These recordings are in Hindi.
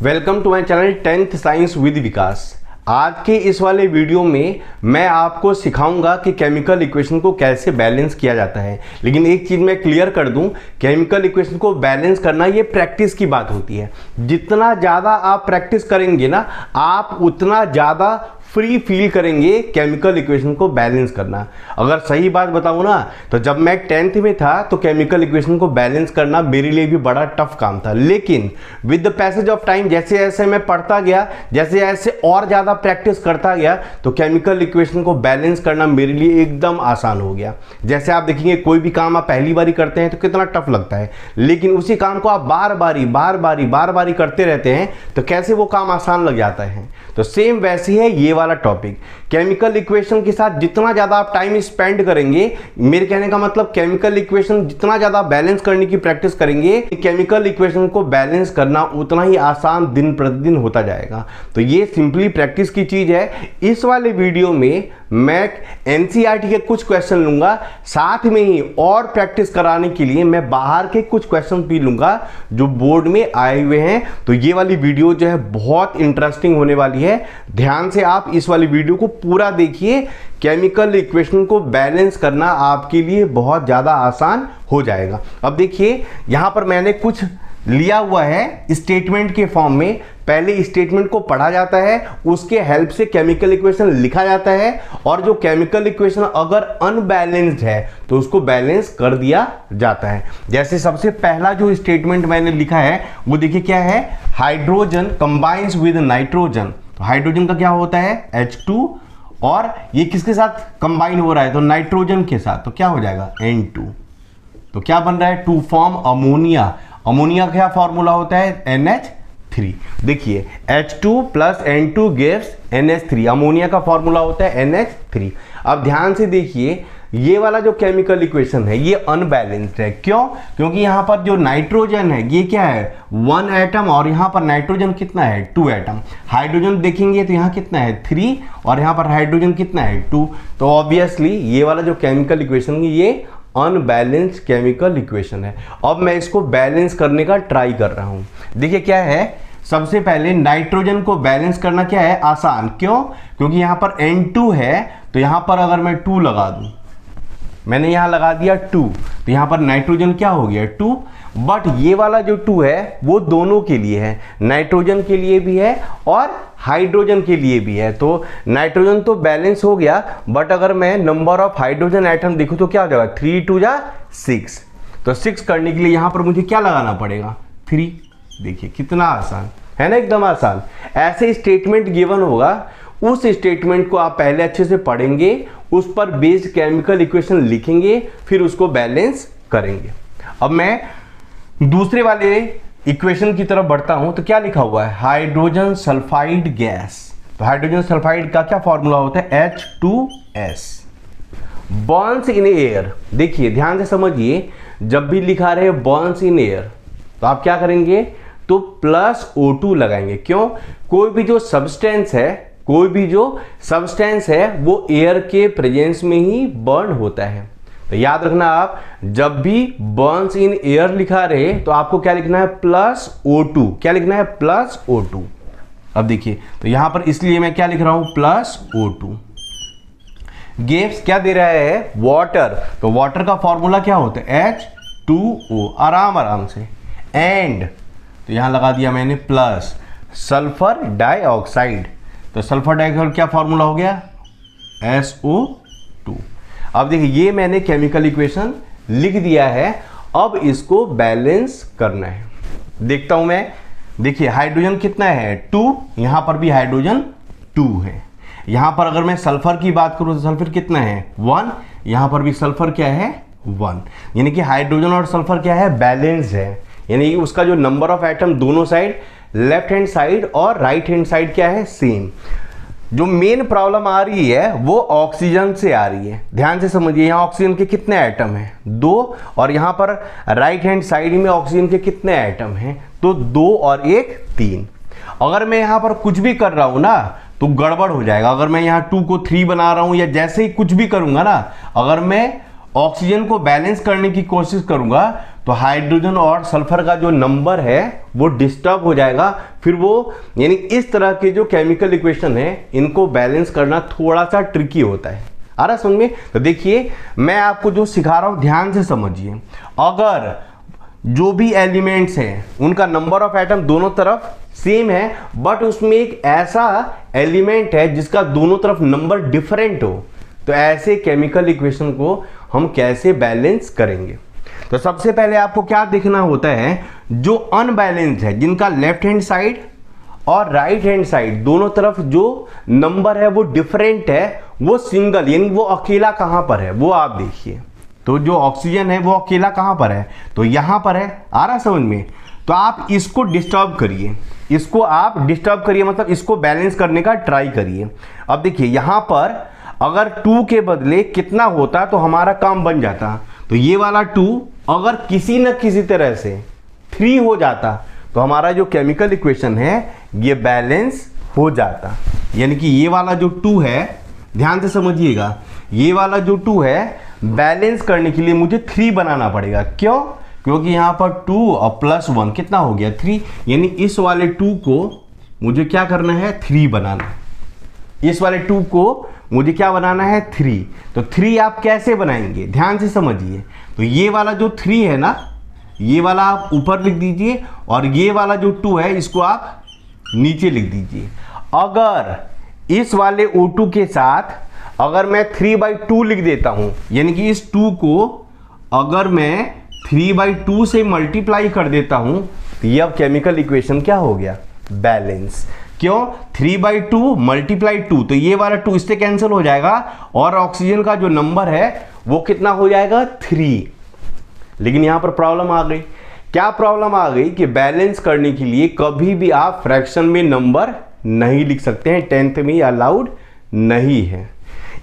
Welcome to my channel 10th science with Vikas. आज के इस वाले वीडियो में मैं आपको सिखाऊंगा कि केमिकल इक्वेशन को कैसे बैलेंस किया जाता है। लेकिन एक चीज़ मैं क्लियर कर दूं, केमिकल इक्वेशन को बैलेंस करना ये प्रैक्टिस की बात होती है। जितना ज़्यादा आप प्रैक्टिस करेंगे ना, आप उतना ज़्यादा फ्री फील करेंगे केमिकल इक्वेशन को बैलेंस करना। अगर सही बात बताऊं ना, तो जब मैं 10th में था तो केमिकल इक्वेशन को बैलेंस करना मेरे लिए भी बड़ा टफ काम था। लेकिन with the passage of time, जैसे जैसे मैं पढ़ता गया, जैसे जैसे और ज़्यादा प्रैक्टिस करता गया, तो केमिकल इक्वेशन को बैलेंस करना मेरे लिए एकदम आसान हो गया। जैसे आप देखेंगे, कोई भी काम आप पहली बारी करते हैं तो कितना टफ लगता है, लेकिन उसी काम को आप बार बारी करते रहते हैं तो कैसे वो काम आसान लग जाता है। तो सेम वैसे है ये वाला टॉपिक। केमिकल इक्वेशन के साथ जितना ज़्यादा आप टाइम स्पेंड करेंगे, मेरे कहने का मतलब केमिकल इक्वेशन जितना ज़्यादा बैलेंस करने की प्रैक्टिस करेंगे, केमिकल इक्वेशन को बैलेंस करना उतना ही आसान दिन प्रतिदिन होता जाएगा। तो ये सिंपली प्रैक्टिस की चीज़ है। इस वाले वीडियो में मैं एनसीईआरटी के कुछ क्वेश्चन लूंगा, साथ में ही और प्रैक्टिस कराने के लिए मैं बाहर के कुछ क्वेश्चन भी लूंगा जो बोर्ड में आए हुए हैं। तो ये वाली वीडियो जो है बहुत इंटरेस्टिंग होने वाली है। ध्यान से आप इस वाली वीडियो को पूरा देखिए। केमिकल इक्वेशन को बैलेंस करना आपके लिए बहुत ज़्यादा आसान हो जाएगा। अब देखिए, यहाँ पर मैंने कुछ लिया हुआ है स्टेटमेंट के फॉर्म में। पहले स्टेटमेंट को पढ़ा जाता है, उसके हेल्प से केमिकल इक्वेशन लिखा जाता है, और जो केमिकल इक्वेशन अगर अनबैलेंस्ड है तो उसको बैलेंस कर दिया जाता है। जैसे सबसे पहला जो स्टेटमेंट मैंने लिखा है वो देखिए क्या है, हाइड्रोजन कंबाइंस विद नाइट्रोजन। तो हाइड्रोजन का क्या होता है, H2, और ये किसके साथ कंबाइन हो रहा है, तो नाइट्रोजन के साथ, तो क्या हो जाएगा N2। तो क्या बन रहा है, टू फॉर्म अमोनिया। अमोनिया का क्या फॉर्मूला होता है, NH3। देखिए H2 plus N2 gives NH3। Ammonia का फॉर्मूला होता है NH3। अब ध्यान से देखिए, ये वाला जो केमिकल इक्वेशन है ये अनबैलेंस्ड है। क्यों? क्योंकि यहाँ पर जो नाइट्रोजन है ये क्या है, 1 एटम, और यहाँ पर नाइट्रोजन कितना है, 2 एटम। हाइड्रोजन देखेंगे तो यहाँ कितना है, 3, और यहाँ पर हाइड्रोजन कितना है, 2। तो ऑब्वियसली ये वाला जो केमिकल इक्वेशन है ये अनबैलेंस्ड केमिकल इक्वेशन है। अब मैं इसको बैलेंस करने का ट्राई कर रहा हूँ। देखिए क्या है, सबसे पहले नाइट्रोजन को बैलेंस करना क्या है, आसान। क्यों? क्योंकि यहाँ पर N2 है, तो यहाँ पर अगर मैं 2 लगा दूँ, मैंने यहाँ लगा दिया 2, तो यहाँ पर नाइट्रोजन क्या हो गया, 2। बट ये वाला जो 2 है वो दोनों के लिए है, नाइट्रोजन के लिए भी है और हाइड्रोजन के लिए भी है। तो नाइट्रोजन तो बैलेंस हो गया, बट अगर मैं नंबर ऑफ हाइड्रोजन एटम देखूँ तो क्या हो जाएगा, 3 2 जा 6। तो 6 करने के लिए यहाँ पर मुझे क्या लगाना पड़ेगा, 3। देखिए कितना आसान है ना, एकदम आसान। ऐसे स्टेटमेंट गिवन होगा, उस स्टेटमेंट को आप पहले अच्छे से पढ़ेंगे, उस पर बेस्ड केमिकल इक्वेशन लिखेंगे, फिर उसको बैलेंस करेंगे। अब मैं दूसरे वाले इक्वेशन की तरफ बढ़ता हूं, तो क्या लिखा हुआ है, हाइड्रोजन सल्फाइड गैस। तो हाइड्रोजन सल्फाइड का क्या फॉर्मूला होता है, H2S। Burns in air. देखिए ध्यान से समझिए, जब भी लिखा रहे बर्न्स इन एयर तो आप क्या करेंगे, तो प्लस O2 लगाएंगे। क्यों? कोई भी जो सब्सटेंस है वो एयर के प्रेजेंस में ही बर्न होता है। तो याद रखना, आप जब भी बर्न्स इन एयर लिखा रहे तो आपको क्या लिखना है, प्लस O2। क्या लिखना है, प्लस O2। अब देखिए, तो यहां पर इसलिए मैं क्या लिख रहा हूं, प्लस O2। गिव्स क्या दे रहा है, वाटर। तो वाटर का फॉर्मूला क्या होता है, H2O। आराम से। एंड तो यहां लगा दिया मैंने प्लस सल्फर डाइऑक्साइड। तो सल्फर डाइऑक्साइड क्या फॉर्मूला हो गया, SO2। अब देखिए ये मैंने केमिकल इक्वेशन लिख दिया है, अब इसको बैलेंस करना है। देखता हूं मैं। देखिए हाइड्रोजन कितना है, 2, यहां पर भी हाइड्रोजन 2 है। यहां पर अगर मैं सल्फर की बात करूं तो सल्फर कितना है, 1, यहां पर भी सल्फर क्या है, 1। यानी कि हाइड्रोजन और सल्फर क्या है, बैलेंस है। यानी कि उसका जो नंबर ऑफ एटम दोनों साइड, लेफ्ट हैंड साइड और राइट हैंड साइड क्या है, सेम। जो मेन प्रॉब्लम आ रही है वो ऑक्सीजन से आ रही है। ध्यान से समझिए, यहाँ ऑक्सीजन के कितने एटम हैं, 2, और यहाँ पर राइट हैंड साइड में ऑक्सीजन के कितने एटम हैं, तो 2 और 1 3। अगर मैं यहाँ पर कुछ भी कर रहा हूँ ना तो गड़बड़ हो जाएगा। अगर मैं यहाँ 2 को 3 बना रहा हूँ या जैसे ही कुछ भी करूँगा ना, अगर मैं ऑक्सीजन को बैलेंस करने की कोशिश करूंगा तो हाइड्रोजन और सल्फर का जो नंबर है वो डिस्टर्ब हो जाएगा। फिर वो यानी इस तरह के जो केमिकल इक्वेशन है इनको बैलेंस करना थोड़ा सा ट्रिकी होता है। आ रहा समझ में? तो देखिए मैं आपको जो सिखा रहा हूं ध्यान से समझिए। अगर जो भी एलिमेंट्स हैं उनका नंबर ऑफ एटम दोनों तरफ सेम है, बट उसमें एक ऐसा एलिमेंट है जिसका दोनों तरफ नंबर डिफरेंट हो, तो ऐसे केमिकल इक्वेशन को हम कैसे बैलेंस करेंगे? तो सबसे पहले आपको क्या देखना होता है, जो अनबैलेंस्ड है, जिनका लेफ्ट हैंड साइड और राइट हैंड साइड दोनों तरफ जो नंबर है वो डिफरेंट है, वो सिंगल यानी वो अकेला कहां पर है वो आप देखिए। तो जो ऑक्सीजन है वो अकेला कहां पर है, तो यहां पर है। आ रहा समझ में? तो आप इसको डिस्टर्ब करिए, इसको आप डिस्टर्ब करिए, मतलब इसको बैलेंस करने का ट्राई करिए। अब देखिए यहां पर अगर 2 के बदले कितना होता तो हमारा काम बन जाता। तो ये वाला 2 अगर किसी न किसी तरह से 3 हो जाता तो हमारा जो केमिकल इक्वेशन है ये बैलेंस हो जाता। यानी कि ये वाला जो 2 है, ध्यान से समझिएगा, ये वाला जो 2 है बैलेंस करने के लिए मुझे 3 बनाना पड़ेगा। क्यों? क्योंकि यहां पर 2 और प्लस 1 कितना हो गया 3, यानी इस वाले 2 को मुझे क्या करना है 3 बनाना है। इस वाले 2 को मुझे क्या बनाना है 3। तो 3 आप कैसे बनाएंगे ध्यान से समझिए। तो ये वाला जो 3 है ना, ये वाला आप ऊपर लिख दीजिए और ये वाला जो 2 है इसको आप नीचे लिख दीजिए। अगर इस वाले O2 के साथ अगर मैं 3/2 लिख देता हूं, यानी कि इस 2 को अगर मैं 3/2 से मल्टीप्लाई कर देता हूं तो ये अब केमिकल इक्वेशन क्या हो गया बैलेंस। क्यों? 3/2 मल्टीप्लाई 2, तो ये वाला 2 इससे कैंसिल हो जाएगा और ऑक्सीजन का जो नंबर है वो कितना हो जाएगा 3। लेकिन यहां पर प्रॉब्लम आ गई। क्या प्रॉब्लम आ गई कि बैलेंस करने के लिए कभी भी आप फ्रैक्शन में नंबर नहीं लिख सकते हैं, 10th में अलाउड नहीं है।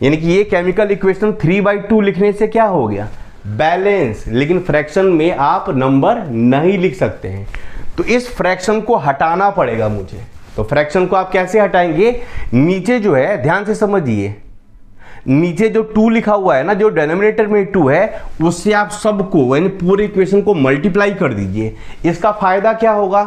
यानी कि ये केमिकल इक्वेशन 3/2 लिखने से क्या हो गया बैलेंस, लेकिन फ्रैक्शन में आप नंबर नहीं लिख सकते हैं। तो इस फ्रैक्शन को हटाना पड़ेगा मुझे। तो फ्रैक्शन को आप कैसे हटाएंगे, नीचे जो है ध्यान से समझिए, नीचे जो 2 लिखा हुआ है ना, जो डिनोमिनेटर में 2 है उससे आप सबको यानी पूरे इक्वेशन को मल्टीप्लाई कर दीजिए। इसका फायदा क्या होगा,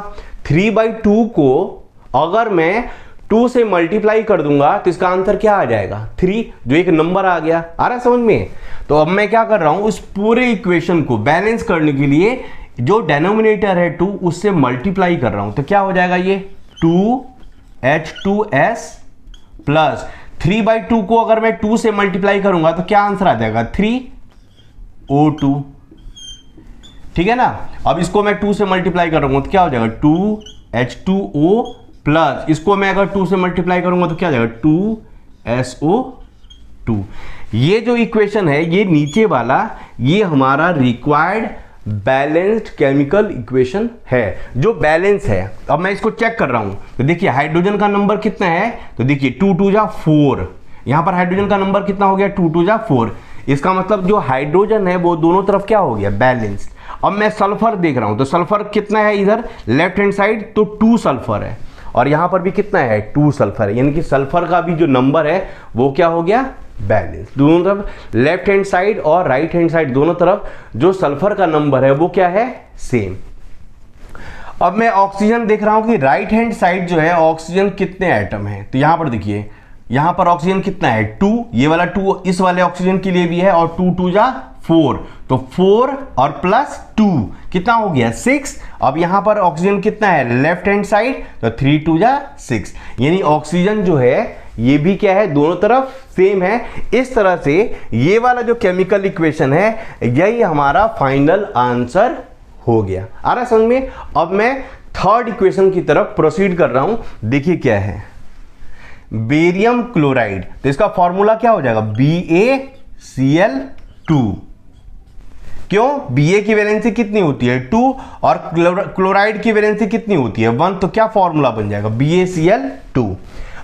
3/2 को अगर मैं 2 से मल्टीप्लाई कर दूंगा तो इसका आंसर क्या आ जाएगा 3, जो एक नंबर आ गया। आ रहा है समझ में? तो अब मैं क्या कर रहा हूं, उस पूरे इक्वेशन को बैलेंस करने के लिए जो डिनोमिनेटर है 2 उससे मल्टीप्लाई कर रहा हूं। तो क्या हो जाएगा ये 2H2S प्लस 3/2 को अगर मैं 2 से मल्टीप्लाई करूंगा तो क्या आंसर आ जाएगा 3O2। ठीक है ना? अब इसको मैं 2 से मल्टीप्लाई करूंगा तो क्या हो जाएगा 2H2O प्लस इसको मैं अगर 2 से मल्टीप्लाई करूंगा तो क्या आ जाएगा 2SO2। ये जो इक्वेशन है ये नीचे वाला ये हमारा रिक्वायर्ड बैलेंस्ड केमिकल इक्वेशन है, जो बैलेंस है। अब मैं इसको चेक कर रहा हूं तो देखिए हाइड्रोजन का नंबर कितना है, तो देखिए 2 2 जा 4। यहां पर हाइड्रोजन का नंबर कितना हो गया 2 2 जा 4। इसका मतलब जो हाइड्रोजन है वो दोनों तरफ क्या हो गया बैलेंस्ड। अब मैं सल्फर देख रहा हूं तो सल्फर कितना है, इधर लेफ्ट हैंड साइड तो 2 सल्फर है और यहां पर भी कितना है 2 सल्फर है, यानी कि सल्फर का भी जो नंबर है वो क्या हो गया बैलेंस। दोनों तरफ लेफ्ट हैंड साइड और राइट हैंड साइड दोनों तरफ जो सल्फर का नंबर है वो क्या है सेम। अब मैं ऑक्सीजन देख रहा हूं कि राइट हैंड साइड जो है ऑक्सीजन कितने एटम है, तो यहां पर देखिए यहां पर ऑक्सीजन कितना है 2, ये वाला 2 इस वाले ऑक्सीजन के लिए भी है और 2 2 जा 4, तो 4 और प्लस 2 कितना हो गया 6। अब यहां पर ऑक्सीजन कितना है लेफ्ट हैंड साइड तो 3 2 जा 6, यानी ऑक्सीजन जो है ये भी क्या है दोनों तरफ सेम है। इस तरह से ये वाला जो केमिकल इक्वेशन है यही हमारा फाइनल आंसर हो गया। आ रहा समझ में? अब मैं थर्ड इक्वेशन की तरफ प्रोसीड कर रहा हूं। देखिए क्या है बेरियम क्लोराइड, तो इसका फॉर्मूला क्या हो जाएगा BaCl2। क्यों? Ba की वैलेंसी कितनी होती है 2 और क्लोराइड की वैलेंसी कितनी होती है 1, तो क्या फॉर्मूला बन जाएगा BaCl2।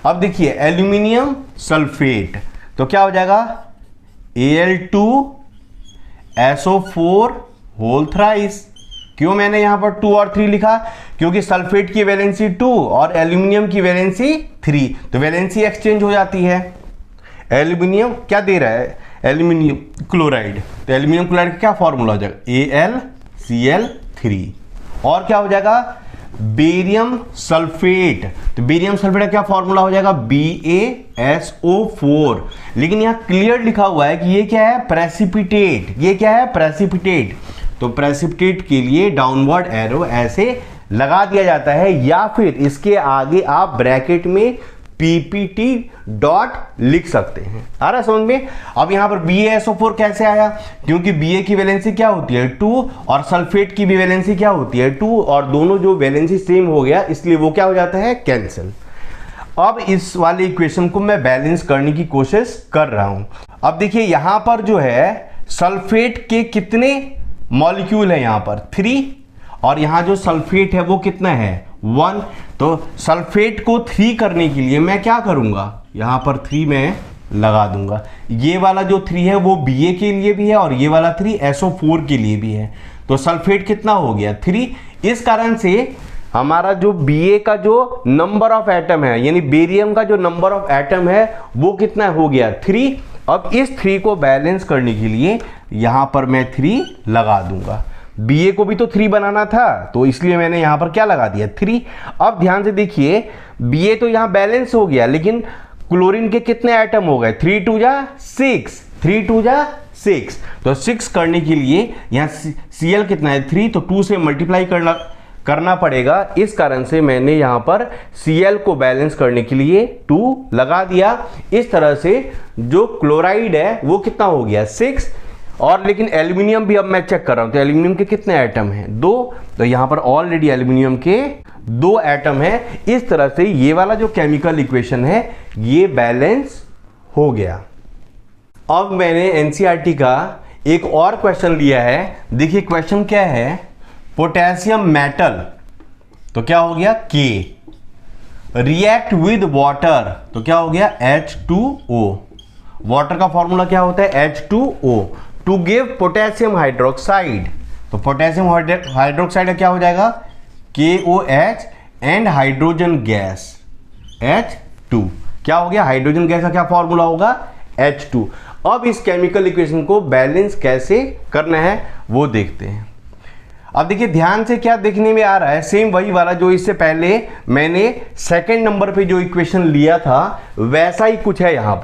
अब देखिए एल्यूमिनियम सल्फेट, तो क्या हो जाएगा Al2SO4 होल थ्राइस। क्यों मैंने यहां पर 2 और 3 लिखा, क्योंकि सल्फेट की वैलेंसी 2 और एल्यूमिनियम की वैलेंसी 3, तो वैलेंसी एक्सचेंज हो जाती है। एल्यूमिनियम क्या दे रहा है एल्यूमिनियम क्लोराइड, तो एल्यूमिनियम क्लोराइड का क्या फॉर्मूला हो जाएगा Cl3। और क्या हो जाएगा, बेरियम सल्फेट। तो बेरियम सल्फेट का क्या फॉर्मूला हो जाएगा, BaSO4। लेकिन यहां क्लियर लिखा हुआ है कि ये क्या है, प्रेसिपिटेट। ये क्या है, प्रेसिपिटेट। तो प्रेसिपिटेट के लिए डाउनवर्ड एरो ऐसे लगा दिया जाता है, या फिर इसके आगे आप ब्रैकेट में PPT डॉट लिख सकते हैं। आ रहा है समझ में। अब यहां पर BaSO4 कैसे आया, क्योंकि Ba की वैलेंसी क्या होती है 2 और सल्फेट की भी वैलेंसी क्या होती है 2, और दोनों जो वैलेंसी सेम हो गया, इसलिए वो क्या हो जाता है, कैंसिल। अब इस वाले इक्वेशन को मैं बैलेंस करने की कोशिश कर रहा हूं। अब देखिए यहां पर जो है सल्फेट के कितने मॉलिक्यूल है, यहां पर 3, और यहां जो सल्फेट है वो कितना है 1। तो सल्फेट को 3 करने के लिए मैं क्या करूंगा, यहां पर 3 मैं लगा दूंगा। ये वाला जो 3 है वो Ba के लिए भी है, और ये वाला 3 SO4 के लिए भी है। तो सल्फेट कितना हो गया 3। इस कारण से हमारा जो Ba का जो नंबर ऑफ एटम है, यानी बेरियम का जो नंबर ऑफ एटम है वो कितना हो गया 3। अब इस 3 को बैलेंस करने के लिए यहां पर मैं 3 लगा दूंगा। Ba को भी तो 3 बनाना था, तो इसलिए मैंने यहां पर क्या लगा दिया 3। अब ध्यान से देखिए, Ba तो यहां बैलेंस हो गया, लेकिन क्लोरीन के कितने एटम हो गए, 3 2 जा 6, 3 2 जा 6। तो 6 करने के लिए यहां Cl कितना है 3, तो 2 से मल्टीप्लाई करना पड़ेगा। इस कारण से मैंने यहां पर Cl को बैलेंस करने के लिए 2 लगा दिया। इस तरह से जो क्लोराइड है वो कितना हो गया 6। और लेकिन एल्यूमिनियम भी अब मैं चेक कर रहा हूं, तो एल्यूमिनियम के कितने एटम हैं 2, तो यहां पर ऑलरेडी एल्यूमिनियम के 2 एटम है। इस तरह से ये वाला जो केमिकल इक्वेशन है ये बैलेंस हो गया। अब मैंने एनसीईआरटी का एक और क्वेश्चन लिया है। देखिए क्वेश्चन क्या है, पोटेशियम मेटल, तो क्या हो गया K, रिएक्ट विद वाटर, तो क्या हो गया H2O। वाटर का फॉर्मूला क्या होता है H2O, to give potassium hydroxide. तो पोटेशियम हाइड्रोक्साइड का क्या हो जाएगा KOH and hydrogen gas H2। क्या हो गया, हाइड्रोजन गैस का क्या फॉर्मूला होगा H2। अब इस केमिकल इक्वेशन को बैलेंस कैसे करना है वो देखते हैं। अब देखिए ध्यान से क्या देखने में आ रहा है, सेम वही वाला जो इससे पहले मैंने सेकंड नंबर पे जो इक्वेशन लिया था वैसा ही कुछ है। यहाँ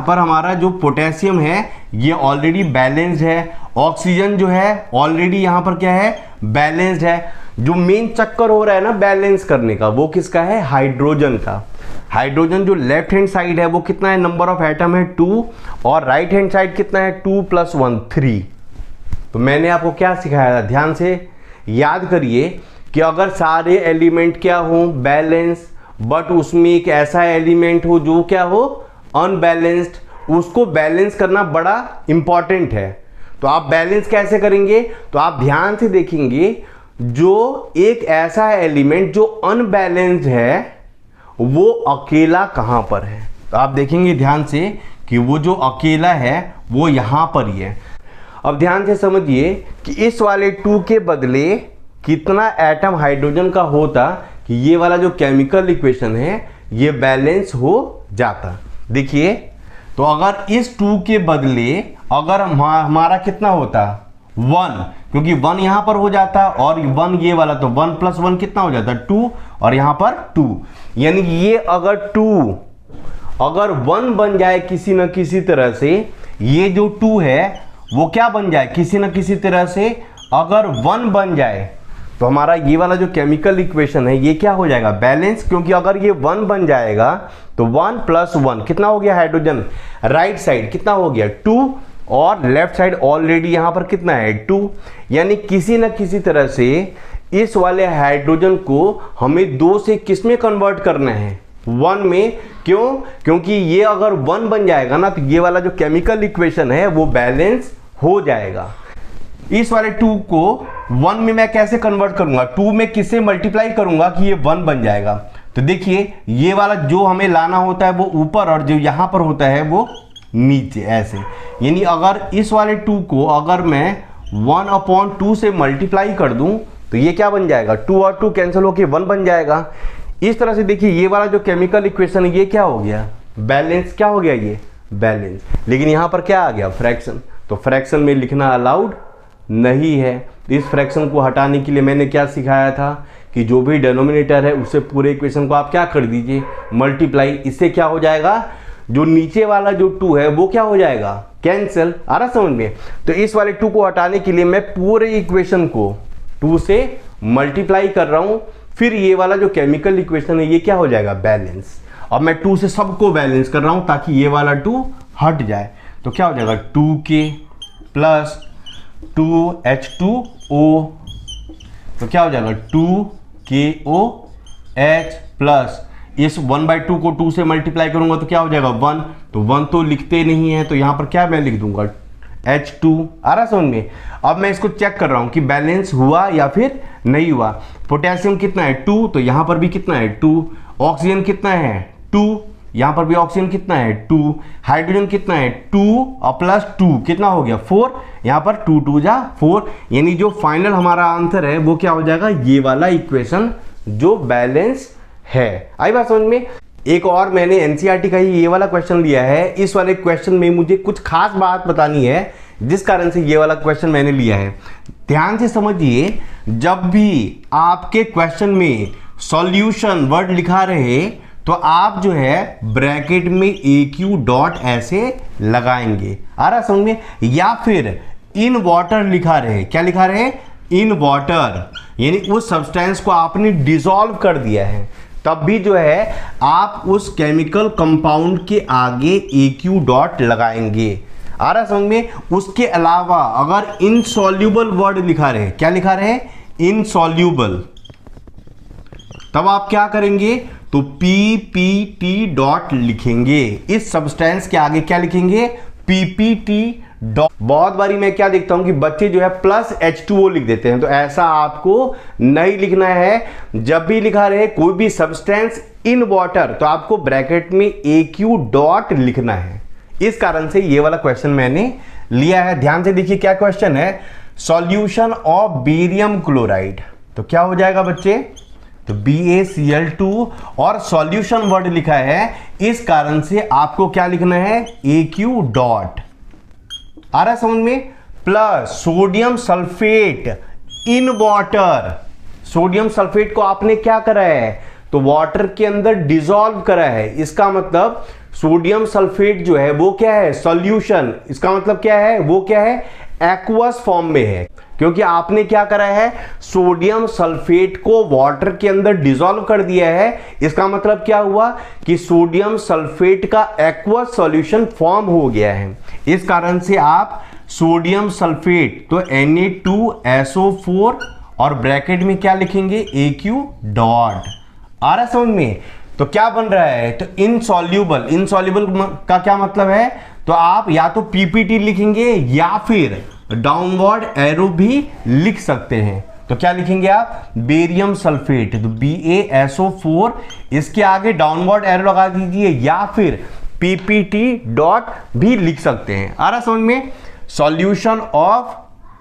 पर हमारा जो पोटेशियम है ये ऑलरेडी बैलेंस्ड है, ऑक्सीजन जो है ऑलरेडी यहाँ पर क्या है बैलेंस्ड है। जो मेन चक्कर हो रहा है ना बैलेंस करने का वो किसका है, हाइड्रोजन का। हाइड्रोजन जो लेफ्ट हैंड साइड है वो कितना है, नंबर ऑफ एटम है 2, और राइट हैंड साइड कितना है 2 + 1 3। तो मैंने आपको क्या सिखाया था, ध्यान से याद करिए कि अगर सारे एलिमेंट क्या हो बैलेंस, बट उसमें एक ऐसा एलिमेंट हो जो क्या हो अनबैलेंस्ड, उसको बैलेंस करना बड़ा इंपॉर्टेंट है। तो आप बैलेंस कैसे करेंगे, तो आप ध्यान से देखेंगे जो एक ऐसा एलिमेंट जो अनबैलेंस्ड है वो अकेला कहां पर है। तो आप देखेंगे ध्यान से कि वो जो अकेला है वो यहां पर ही है। अब ध्यान से समझिए कि इस वाले 2 के बदले कितना एटम हाइड्रोजन का होता कि ये वाला जो केमिकल इक्वेशन है ये बैलेंस हो जाता। देखिए तो अगर इस 2 के बदले अगर हमारा कितना होता 1, क्योंकि 1 यहां पर हो जाता और 1 ये वाला, तो 1 + 1 कितना हो जाता 2, और यहां पर 2, यानी ये अगर 2 अगर 1 बन जाए किसी न किसी तरह से, ये जो 2 है वो क्या बन जाए किसी न किसी तरह से, अगर 1 बन जाए तो हमारा ये वाला जो केमिकल इक्वेशन है ये क्या हो जाएगा बैलेंस। क्योंकि अगर ये 1 बन जाएगा तो 1 + 1 कितना हो गया हाइड्रोजन, राइट साइड कितना हो गया 2, और लेफ्ट साइड ऑलरेडी यहां पर कितना है 2, यानी किसी न किसी तरह से इस वाले हाइड्रोजन को हमें 2 से किस में कन्वर्ट करना है 1 में। क्यों, क्योंकि ये अगर 1 बन जाएगा ना तो ये वाला जो केमिकल इक्वेशन है वो बैलेंस हो जाएगा। इस वाले 2 को 1 में मैं कैसे कन्वर्ट करूंगा, 2 में किससे मल्टीप्लाई करूंगा कि ये 1 बन जाएगा। तो देखिए ये वाला जो हमें लाना होता है वो ऊपर, और जो यहां पर होता है वो नीचे ऐसे। यानी अगर इस वाले 2 को अगर मैं 1/2 से मल्टीप्लाई कर दूं तो ये क्या बन जाएगा 2 और 2 कैंसिल होकर 1 बन जाएगा। इस तरह से देखिए ये वाला जो केमिकल इक्वेशन है ये क्या हो गया बैलेंस, क्या हो गया ये बैलेंस। लेकिन यहां पर क्या आ गया फ्रैक्शन, तो फ्रैक्शन में लिखना अलाउड नहीं है। तो इस फ्रैक्शन को हटाने के लिए मैंने क्या सिखाया था कि जो भी डिनोमिनेटर है उससे पूरे इक्वेशन को आप क्या कर दीजिए, मल्टीप्लाई। इससे क्या हो जाएगा, जो नीचे वाला जो 2 है वो क्या हो जाएगा, कैंसिल। आ रहा समझ में। तो इस वाले 2 को हटाने के लिए मैं पूरे इक्वेशन को 2 से मल्टीप्लाई कर रहा हूं, फिर ये वाला जो केमिकल इक्वेशन है ये क्या हो जाएगा, बैलेंस। अब मैं 2 से सबको बैलेंस कर रहा हूं ताकि ये वाला 2 हट जाए। तो क्या हो जाएगा, 2K प्लस 2H2O। तो क्या हो जाएगा, 2KOH प्लस इस 1/2 को 2 से मल्टीप्लाई करूंगा तो क्या हो जाएगा, 1। तो 1 तो लिखते नहीं है, तो यहां पर क्या मैं लिख दूंगा, H2। आ रहा समझ में। अब मैं इसको चेक कर रहा हूं कि बैलेंस हुआ या फिर नहीं हुआ। पोटेशियम कितना है, 2, तो यहां पर भी कितना है, 2। ऑक्सीजन कितना है, 2, यहां पर भी ऑक्सीजन कितना है, 2। हाइड्रोजन कितना है, 2 और प्लस 2 कितना हो गया, 4। यहां पर 2 2 जा 4, यानी जो फाइनल हमारा आंसर है वो क्या हो जाएगा, ये वाला इक्वेशन जो बैलेंस है। आई बात समझ में। एक और मैंने एनसीईआरटी का ही ये वाला क्वेश्चन लिया है। इस वाले क्वेश्चन में मुझे कुछ खास बात बतानी है जिस कारण से ये वाला क्वेश्चन मैंने लिया है। ध्यान से समझिए, जब भी आपके क्वेश्चन में सॉल्यूशन वर्ड लिखा रहे तो आप जो है ब्रैकेट में AQ डॉट ऐसे लगाएंगे। आ रहा समझ में। या फिर इन वाटर लिखा रहे, क्या लिखा रहे, इन वाटर, यानी उस सब्सटेंस को आपने डिसॉल्व कर दिया है, तब भी जो है आप उस केमिकल कंपाउंड के आगे AQ डॉट लगाएंगे। आ रहा समझ में। उसके अलावा अगर इनसॉल्यूबल वर्ड लिखा रहे, क्या लिखा रहे, इनसॉल्यूबल, तब आप क्या करेंगे, तो PPT डॉट लिखेंगे। इस सब्सटेंस के आगे क्या लिखेंगे, PPT डॉट। बहुत बारी मैं क्या देखता हूं कि बच्चे जो है प्लस H2O लिख देते हैं, तो ऐसा आपको नहीं लिखना है। जब भी लिखा रहे कोई भी सब्सटेंस इन वाटर, तो आपको ब्रैकेट में AQ डॉट लिखना है। इस कारण से ये वाला क्वेश्चन मैंने लिया है। ध्यान से देखिए क्या क्वेश्चन है, सॉल्यूशन ऑफ बेरियम क्लोराइड। तो क्या हो जाएगा बच्चे, तो BaCl2 और सॉल्यूशन वर्ड लिखा है, इस कारण से आपको क्या लिखना है, AQ डॉट। आ रहा समझ में। Plus sodium sulphate in water. Sodium sulphate को आपने क्या करा है, तो वाटर के अंदर डिसॉल्व करा है। इसका मतलब सोडियम सल्फेट जो है वो क्या है, सॉल्यूशन। इसका मतलब क्या है, वो क्या है, एक्वस फॉर्म में है, क्योंकि आपने क्या करा है, सोडियम सल्फेट को वाटर के अंदर डिसॉल्व कर दिया है। इसका मतलब क्या हुआ कि सोडियम सल्फेट का एक्वस सॉल्यूशन फॉर्म हो गया है। इस कारण से आप सोडियम सल्फेट तो Na2SO4 और ब्रैकेट में क्या लिखेंगे, AQ डॉट। आ रहा समझ में। तो क्या बन रहा है, तो इनसॉल्यूबल। इनसॉल्यूबल का क्या मतलब है, तो आप या तो PPT लिखेंगे या फिर डाउनवर्ड एरो भी लिख सकते हैं। तो क्या लिखेंगे आप, बेरियम सल्फेट, तो BaSO4, इसके आगे डाउनवर्ड एरो लगा दीजिए, या फिर PPT डॉट भी लिख सकते हैं। आ रहा समझ में। सॉल्यूशन ऑफ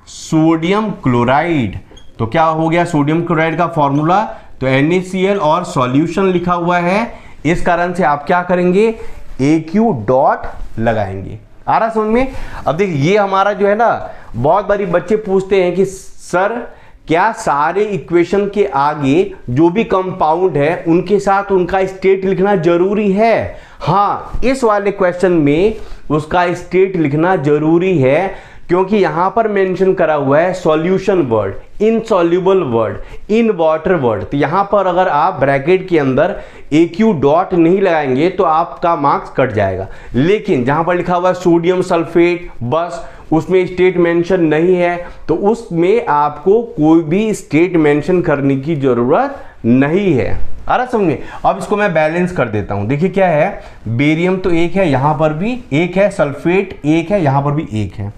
सोडियम क्लोराइड, तो क्या हो गया, सोडियम क्लोराइड का फॉर्मूला तो NaCl और सॉल्यूशन लिखा हुआ है, इस कारण से आप क्या करेंगे, AQ डॉट लगाएंगे। आ रहा समझ में। अब देखिए ये हमारा जो है ना, बहुत बारी बच्चे पूछते हैं कि सर क्या सारे इक्वेशन के आगे जो भी कंपाउंड है उनके साथ उनका स्टेट लिखना जरूरी है। हाँ, इस वाले क्वेश्चन में उसका स्टेट लिखना जरूरी है, क्योंकि यहां पर मेंशन करा हुआ है solution word, insoluble word, in water word. तो यहां पर अगर आप ब्रैकेट के अंदर AQ डॉट नहीं लगाएंगे तो आपका मार्क्स कट जाएगा। लेकिन जहां पर लिखा हुआ है सोडियम सल्फेट, बस उसमें स्टेट मेंशन नहीं है, तो उसमें आपको कोई भी स्टेट मेंशन करने की जरूरत नहीं है। आ रहा समझ में। अब इसको मैं बैलेंस कर देता हूं। देखिए क्या है, बेरियम तो 1 है, यहां पर भी 1 है, सल्फेट 1 है, यहां पर भी 1 है।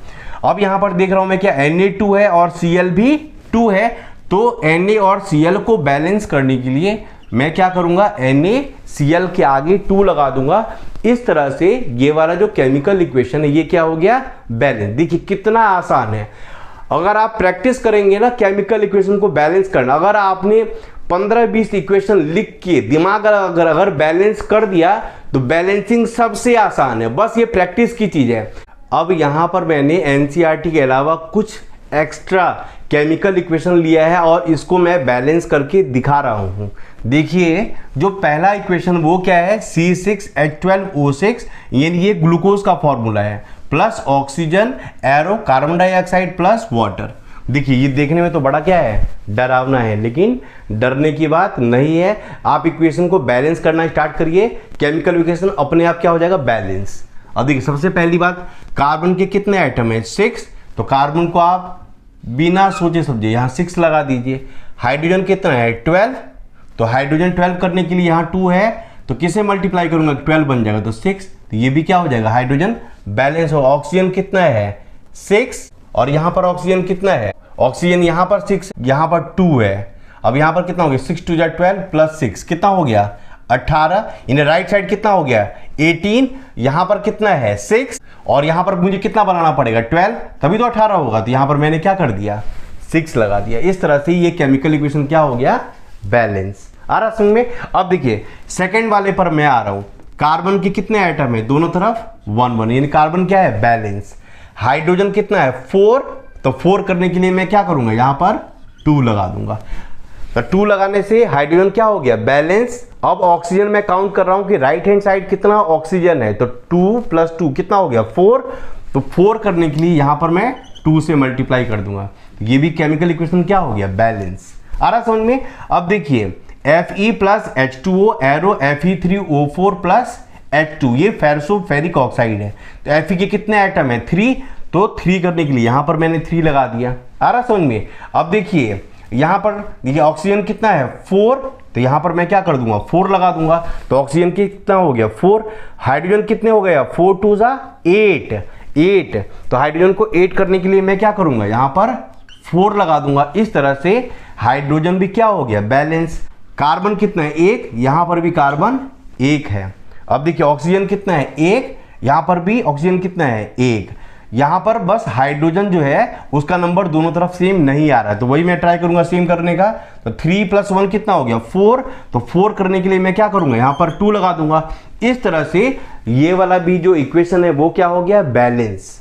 अब यहां पर देख रहा हूं मैं क्या, Na2 है और Cl भी 2 है। तो Na और Cl को बैलेंस करने के लिए मैं क्या करूंगा, NaCl के आगे 2 लगा दूंगा। इस तरह से ये वाला जो केमिकल इक्वेशन है ये क्या हो गया, बैलेंस। देखिए कितना आसान है। अगर आप प्रैक्टिस करेंगे ना केमिकल इक्वेशन को बैलेंस करना, अगर आपने 15-20 इक्वेशन लिख के दिमाग अगर बैलेंस कर दिया तो बैलेंसिंग सबसे आसान है। बस ये प्रैक्टिस की चीज है। अब यहां पर मैंने एनसीईआरटी के अलावा कुछ एक्स्ट्रा केमिकल इक्वेशन लिया है और इसको मैं बैलेंस करके दिखा रहा हूँ। देखिए जो पहला इक्वेशन वो क्या है, C6H12O6, यानी ये ग्लूकोज का फॉर्मूला है, plus oxygen arrow carbon dioxide plus water. देखिए ये देखने में तो बड़ा क्या है, डरावना है, लेकिन डरने की बात नहीं है। आप इक्वेशन को बैलेंस करना स्टार्ट करिए, केमिकल इक्वेशन अपने आप क्या हो जाएगा, बैलेंस। अब देखिए सबसे पहली बात, कार्बन के कितने आइटम है, 6, तो कार्बन को आप बिना सोचे समझे यहाँ 6 लगा दीजिए। हाइड्रोजन कितना है, 12, तो हाइड्रोजन 12 करने के लिए यहाँ 2 है, तो किसे मल्टीप्लाई करूंगा, 12 बन जाएगा तो 6, तो ये भी क्या हो जाएगा, हाइड्रोजन बैलेंस हो। ऑक्सीजन कितना है, 6, और यहाँ पर ऑक्सीजन कितना है, ऑक्सीजन यहाँ पर 6, यहाँ पर 2 है। अब यहाँ पर कितना हो गया, 6 2 12 प्लस 6 कितना हो गया, 18। इन्हें राइट साइड कितना हो गया, 18। यहाँ पर कितना है, 6, और यहाँ पर मुझे कितना बनाना पड़ेगा, 12, तभी तो 18 होगा। तो यहाँ पर मैंने क्या कर दिया, 6 लगा दिया। इस तरह से ये केमिकल इक्वेशन क्या हो गया, बैलेंस। आ रहा समझ में। अब देखिए सेकेंड वाले पर मैं आ रहा हूं। कार्बन के कितने आइटम है, दोनों तरफ 1 1, यानी कार्बन क्या है, बैलेंस। हाइड्रोजन कितना है, 4, तो 4 करने के लिए मैं क्या करूंगा, यहां पर 2 लगा दूंगा। तो 2 लगाने से हाइड्रोजन क्या हो गया, बैलेंस। अब ऑक्सीजन मैं काउंट कर रहा हूं कि राइट हैंड साइड कितना ऑक्सीजन है, तो 2 + 2 कितना हो गया, 4, तो 4 करने के लिए यहां पर मैं 2 से मल्टीप्लाई कर दूंगा। ये भी केमिकल इक्वेशन क्या हो गया, बैलेंस। आ रहा समझ में। अब देखिए Fe + H2O arrow Fe3O4 + H2, ये फेरिक ऑक्साइड है। तो Fe के कितने आइटम है, 3, तो 3 करने के लिए यहां पर मैंने 3 लगा दिया। आ रहा समझ में। अब देखिए यहां पर देखिए ऑक्सीजन कितना है, 4, तो यहां पर मैं क्या कर दूंगा, 4 लगा दूंगा। तो ऑक्सीजन कितना हो गया, 4। हाइड्रोजन कितने हो गया, 4 2 8, तो हाइड्रोजन को 8 करने के लिए मैं क्या करूंगा, यहां पर 4 लगा दूंगा। इस तरह से हाइड्रोजन भी क्या हो गया, बैलेंस। कार्बन कितना है, 1, यहां पर भी कार्बन 1 है। अब देखिए ऑक्सीजन कितना है, 1, यहां पर भी ऑक्सीजन कितना है, 1। यहां पर बस हाइड्रोजन जो है उसका नंबर दोनों तरफ सेम नहीं आ रहा है, तो वही मैं ट्राई करूंगा सेम करने का। तो 3 + 1 कितना हो गया, 4, तो 4 करने के लिए मैं क्या करूंगा, यहां पर 2 लगा दूंगा। इस तरह से ये वाला भी जो इक्वेशन है वो क्या हो गया, बैलेंस।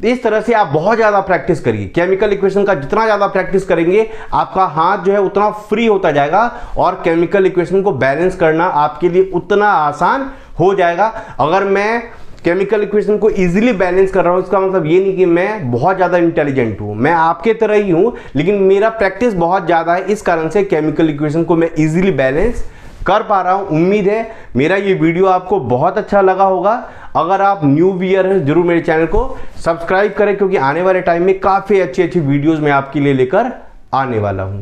इस तरह से आप बहुत ज़्यादा प्रैक्टिस करिए। केमिकल इक्वेशन का जितना ज़्यादा प्रैक्टिस करेंगे आपका हाथ जो है उतना फ्री होता जाएगा और केमिकल इक्वेशन को बैलेंस करना आपके लिए उतना आसान हो जाएगा। अगर मैं केमिकल इक्वेशन को इजीली बैलेंस कर रहा हूँ इसका मतलब ये नहीं कि मैं बहुत ज़्यादा इंटेलिजेंट हूँ, मैं आपके तरह ही हूँ, लेकिन मेरा प्रैक्टिस बहुत ज़्यादा है, इस कारण से केमिकल इक्वेशन को मैं इजीली बैलेंस कर पा रहा हूं। उम्मीद है मेरा ये वीडियो आपको बहुत अच्छा लगा होगा। अगर आप न्यू व्यूअर हैं जरूर मेरे चैनल को सब्सक्राइब करें, क्योंकि आने वाले टाइम में काफ़ी अच्छी वीडियोस मैं आपके लिए लेकर आने वाला हूं।